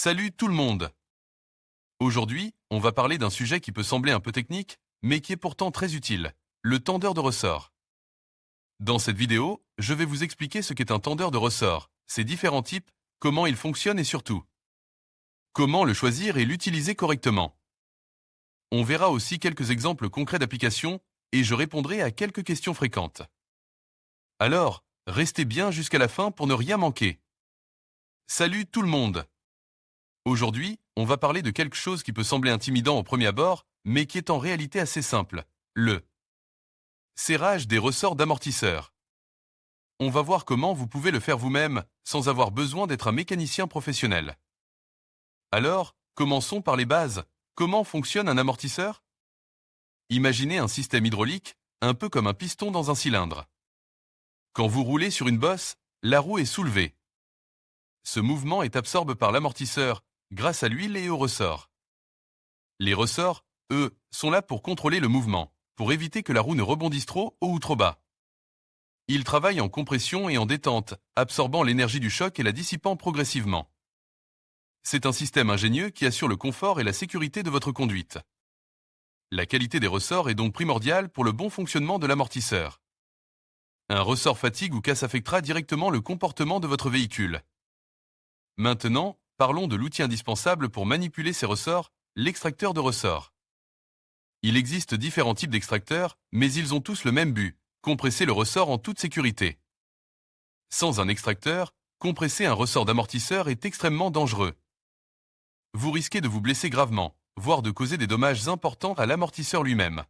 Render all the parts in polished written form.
Salut tout le monde! Aujourd'hui, on va parler d'un sujet qui peut sembler un peu technique, mais qui est pourtant très utile, le tendeur de ressort. Dans cette vidéo, je vais vous expliquer ce qu'est un tendeur de ressort, ses différents types, comment il fonctionne et surtout, comment le choisir et l'utiliser correctement. On verra aussi quelques exemples concrets d'application et je répondrai à quelques questions fréquentes. Alors, restez bien jusqu'à la fin pour ne rien manquer. Salut tout le monde! Aujourd'hui, on va parler de quelque chose qui peut sembler intimidant au premier abord, mais qui est en réalité assez simple, le serrage des ressorts d'amortisseur. On va voir comment vous pouvez le faire vous-même sans avoir besoin d'être un mécanicien professionnel. Alors, commençons par les bases. Comment fonctionne un amortisseur? Imaginez un système hydraulique, un peu comme un piston dans un cylindre. Quand vous roulez sur une bosse, la roue est soulevée. Ce mouvement est absorbé par l'amortisseur grâce à l'huile et au ressort. Les ressorts, eux, sont là pour contrôler le mouvement, pour éviter que la roue ne rebondisse trop haut ou trop bas. Ils travaillent en compression et en détente, absorbant l'énergie du choc et la dissipant progressivement. C'est un système ingénieux qui assure le confort et la sécurité de votre conduite. La qualité des ressorts est donc primordiale pour le bon fonctionnement de l'amortisseur. Un ressort fatigue ou casse affectera directement le comportement de votre véhicule. Maintenant, parlons de l'outil indispensable pour manipuler ces ressorts, l'extracteur de ressort. Il existe différents types d'extracteurs, mais ils ont tous le même but, compresser le ressort en toute sécurité. Sans un extracteur, compresser un ressort d'amortisseur est extrêmement dangereux. Vous risquez de vous blesser gravement, voire de causer des dommages importants à l'amortisseur lui-même.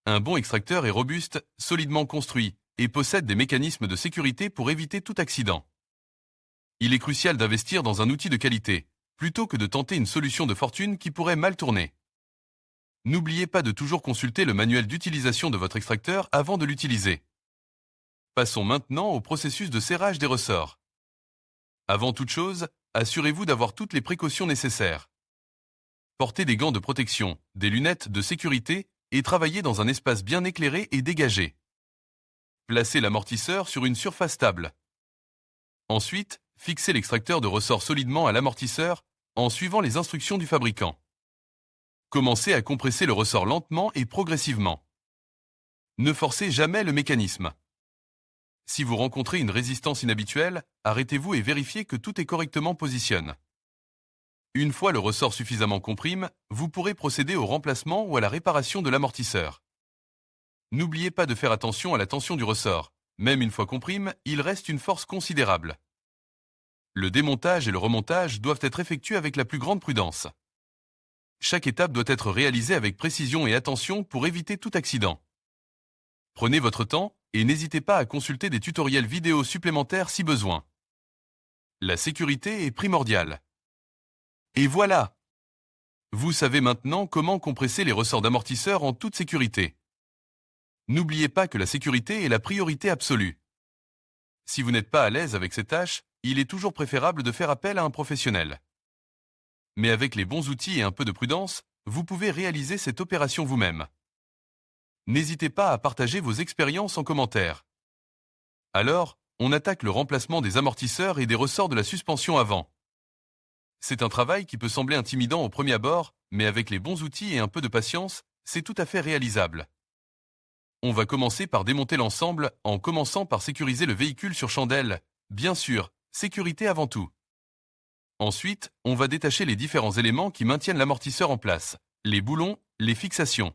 Un bon extracteur est robuste, solidement construit, et possède des mécanismes de sécurité pour éviter tout accident. Il est crucial d'investir dans un outil de qualité, plutôt que de tenter une solution de fortune qui pourrait mal tourner. N'oubliez pas de toujours consulter le manuel d'utilisation de votre extracteur avant de l'utiliser. Passons maintenant au processus de serrage des ressorts. Avant toute chose, assurez-vous d'avoir toutes les précautions nécessaires. Portez des gants de protection, des lunettes de sécurité et travaillez dans un espace bien éclairé et dégagé. Placez l'amortisseur sur une surface stable. Ensuite, fixez l'extracteur de ressort solidement à l'amortisseur en suivant les instructions du fabricant. Commencez à compresser le ressort lentement et progressivement. Ne forcez jamais le mécanisme. Si vous rencontrez une résistance inhabituelle, arrêtez-vous et vérifiez que tout est correctement positionné. Une fois le ressort suffisamment comprime, vous pourrez procéder au remplacement ou à la réparation de l'amortisseur. N'oubliez pas de faire attention à la tension du ressort. Même une fois comprime, il reste une force considérable. Le démontage et le remontage doivent être effectués avec la plus grande prudence. Chaque étape doit être réalisée avec précision et attention pour éviter tout accident. Prenez votre temps et n'hésitez pas à consulter des tutoriels vidéo supplémentaires si besoin. La sécurité est primordiale. Et voilà! Vous savez maintenant comment compresser les ressorts d'amortisseur en toute sécurité. N'oubliez pas que la sécurité est la priorité absolue. Si vous n'êtes pas à l'aise avec ces tâches, il est toujours préférable de faire appel à un professionnel. Mais avec les bons outils et un peu de prudence, vous pouvez réaliser cette opération vous-même. N'hésitez pas à partager vos expériences en commentaire. Alors, on attaque le remplacement des amortisseurs et des ressorts de la suspension avant. C'est un travail qui peut sembler intimidant au premier abord, mais avec les bons outils et un peu de patience, c'est tout à fait réalisable. On va commencer par démonter l'ensemble en commençant par sécuriser le véhicule sur chandelle. Bien sûr, sécurité avant tout. Ensuite, on va détacher les différents éléments qui maintiennent l'amortisseur en place, les boulons, les fixations.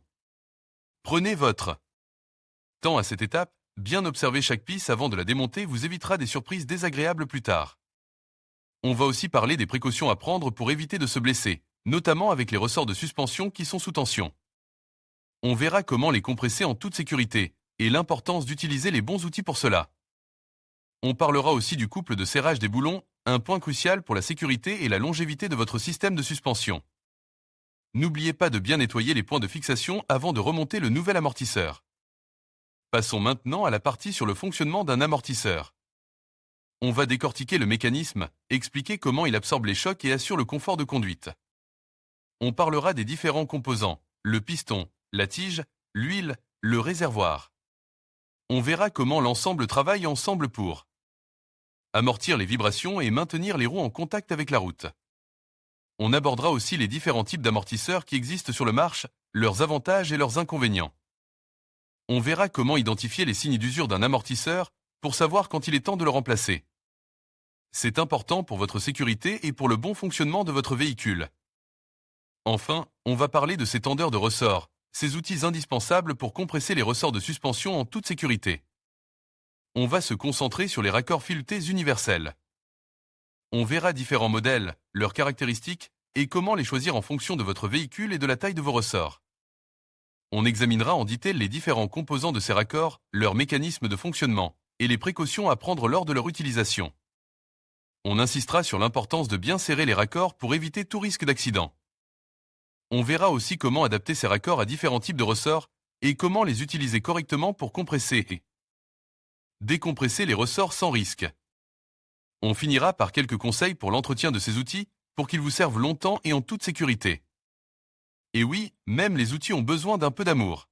Prenez votre temps à cette étape, bien observer chaque piste avant de la démonter vous évitera des surprises désagréables plus tard. On va aussi parler des précautions à prendre pour éviter de se blesser, notamment avec les ressorts de suspension qui sont sous tension. On verra comment les compresser en toute sécurité, et l'importance d'utiliser les bons outils pour cela. On parlera aussi du couple de serrage des boulons, un point crucial pour la sécurité et la longévité de votre système de suspension. N'oubliez pas de bien nettoyer les points de fixation avant de remonter le nouvel amortisseur. Passons maintenant à la partie sur le fonctionnement d'un amortisseur. On va décortiquer le mécanisme, expliquer comment il absorbe les chocs et assure le confort de conduite. On parlera des différents composants, le piston, la tige, l'huile, le réservoir. On verra comment l'ensemble travaille ensemble pour amortir les vibrations et maintenir les roues en contact avec la route. On abordera aussi les différents types d'amortisseurs qui existent sur le marché, leurs avantages et leurs inconvénients. On verra comment identifier les signes d'usure d'un amortisseur pour savoir quand il est temps de le remplacer. C'est important pour votre sécurité et pour le bon fonctionnement de votre véhicule. Enfin, on va parler de ces tendeurs de ressort, ces outils indispensables pour compresser les ressorts de suspension en toute sécurité. On va se concentrer sur les raccords filetés universels. On verra différents modèles, leurs caractéristiques et comment les choisir en fonction de votre véhicule et de la taille de vos ressorts. On examinera en détail les différents composants de ces raccords, leurs mécanismes de fonctionnement et les précautions à prendre lors de leur utilisation. On insistera sur l'importance de bien serrer les raccords pour éviter tout risque d'accident. On verra aussi comment adapter ces raccords à différents types de ressorts et comment les utiliser correctement pour compresser et décompresser les ressorts sans risque. On finira par quelques conseils pour l'entretien de ces outils pour qu'ils vous servent longtemps et en toute sécurité. Et oui, même les outils ont besoin d'un peu d'amour.